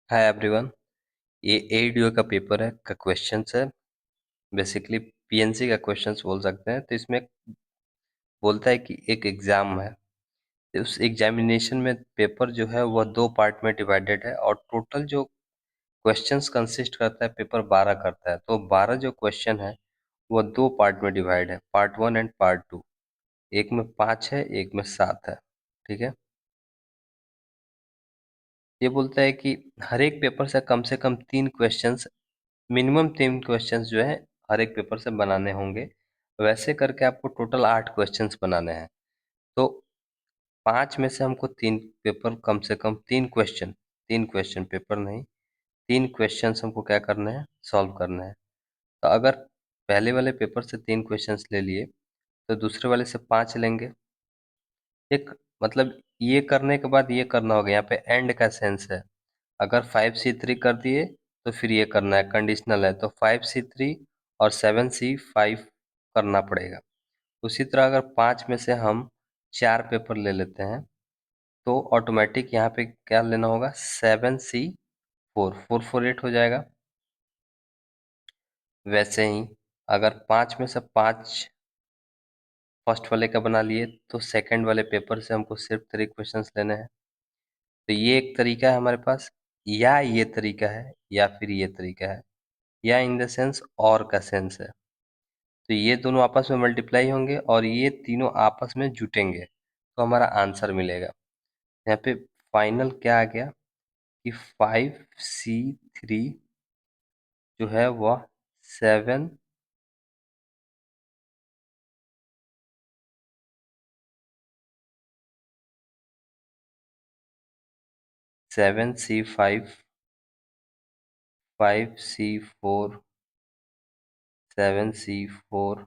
Hi everyone. ये ADO का paper है का क्वेश्चंस है। बेसिकली पीएनसी का क्वेश्चंस बोल सकते हैं। तो इसमें बोलता है कि एक एग्जाम है, तो उस एग्जामिनेशन में पेपर जो है वह दो पार्ट में डिवाइडेड है और टोटल जो क्वेश्चंस कंसिस्ट करता है पेपर 12 करता है। तो 12 जो क्वेश्चन है वह दो पार्ट में डिवाइड है, पार्ट 1 एंड पार्ट 2। एक में 5 है, एक में 7 है। ठीक है। ये बोलता है कि हर एक पेपर से कम 3 क्वेश्चंस, मिनिमम 3 क्वेश्चंस जो है हर एक पेपर से बनाने होंगे। वैसे करके आपको टोटल 8 क्वेश्चंस बनाने हैं। तो 5 में से हमको 3 पेपर, कम से कम 3 क्वेश्चन, 3 क्वेश्चन पेपर नहीं, 3 क्वेश्चंस हमको क्या करने हैं, सॉल्व करने हैं। तो अगर पहले वाले पेपर से 3 क्वेश्चंस ले लिए तो दूसरे वाले से 5 लेंगे। एक मतलब ये करने के बाद ये करना होगा, यहाँ पे एंड का सेंस है। अगर 5C3 कर दिए तो फिर ये करना है, कंडीशनल है, तो 5C3 और 7C5 करना पड़ेगा। उसी तरह अगर 5 में से हम 4 पेपर ले लेते हैं तो ऑटोमेटिक यहाँ पे क्या लेना होगा, 7C4, 4 4 8 हो जाएगा। वैसे ही अगर 5 में से 5 फर्स्ट वाले का बना लिए तो सेकंड वाले पेपर से हमको सिर्फ 3 क्वेश्चंस लेने हैं। तो ये एक तरीका है हमारे पास, या ये तरीका है, या फिर ये तरीका है, या इन द सेंस और का सेंस है। तो ये दोनों आपस में मल्टीप्लाई होंगे और ये तीनों आपस में जुटेंगे तो हमारा आंसर मिलेगा। यहाँ पे फाइनल क्या आ गया कि 5C3 जो है वह 7C5, 5C4, 7C4,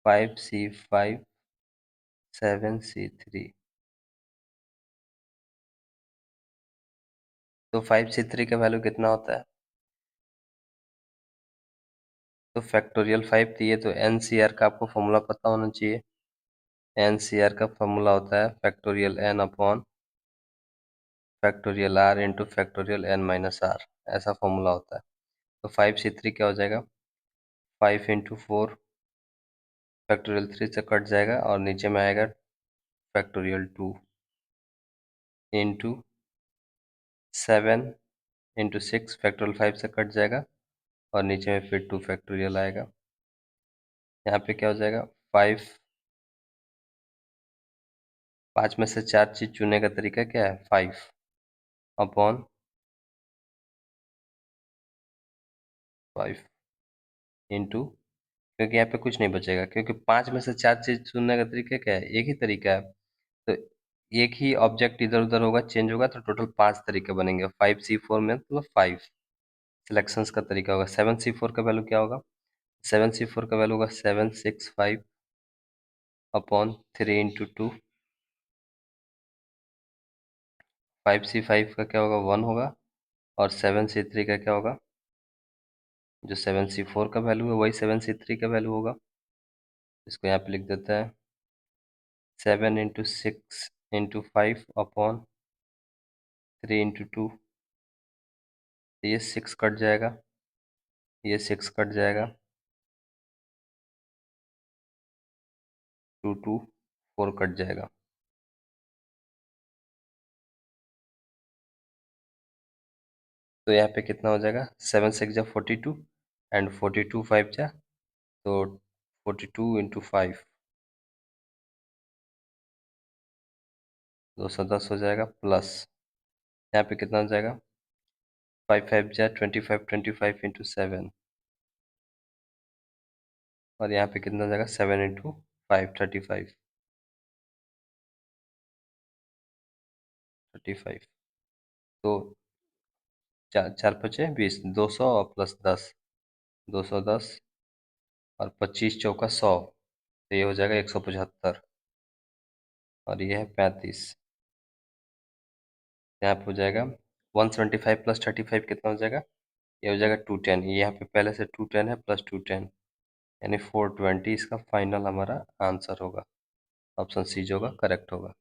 5C5, 7C3। तो 5C3 का वैल्यू कितना होता है? तो फैक्टोरियल 5 दिए तो एनसीआर का आपको फॉर्मूला पता होना चाहिए। एनसीआर का फॉर्मूला होता है factorial n upon factorial r into factorial n minus r, ऐसा फॉर्मूला होता है। तो 5C3 क्या हो जाएगा, 5 × 4, फैक्टोरियल 3 से कट जाएगा और नीचे में आएगा फैक्टोरियल 2 इंटू 7 × 6, फैक्टोरियल 5 से कट जाएगा और नीचे में फिर 2 फैक्टोरियल आएगा। यहाँ पे क्या हो जाएगा, 5 में से 4 चीज चुनने का तरीका क्या है, 5 अपॉन 5 इंटू, क्योंकि यहाँ पे कुछ नहीं बचेगा, क्योंकि 5 में से 4 चीज चुनने का तरीका क्या है, एक ही तरीका है। तो एक ही ऑब्जेक्ट इधर उधर होगा, चेंज होगा, तो टोटल 5 तरीके बनेंगे। 5C4 में मतलब 5 सिलेक्शंस का तरीका होगा। 7C4 का वैल्यू क्या होगा, 7C4 का वैल्यू होगा 765 अपॉन 3 × 2। 5C5 का क्या होगा, 1 होगा, और 7C3 का क्या होगा, जो 7C4 का वैल्यू है वही 7C3 का वैल्यू होगा। इसको यहाँ पे लिख देते हैं 7 × 6 × 5 अपॉन 3 × 2। ये 6 कट जाएगा, ये 6 कट जाएगा, 2 2 4 कट जाएगा। तो यहाँ पे कितना हो जाएगा, 7 6 जा 42 एंड 42 5 जा, तो 42 × 5 210 हो जाएगा, प्लस यहाँ पे कितना हो जाएगा, 5 5 जा 25, 25 × 7, और यहाँ पे कितना हो जाएगा, 7 × 5 35, 35। तो 4 4 × 5 = 20, 200 और प्लस 10, 210 और 25 चौका 100, तो ये हो जाएगा 175, और ये है 35। यहाँ पे हो जाएगा 175 + 35 कितना हो जाएगा, ये हो जाएगा 210। यहाँ पे पहले से 210 है, प्लस 210 यानी 420 इसका फाइनल हमारा आंसर होगा। ऑप्शन सी जो होगा करेक्ट होगा।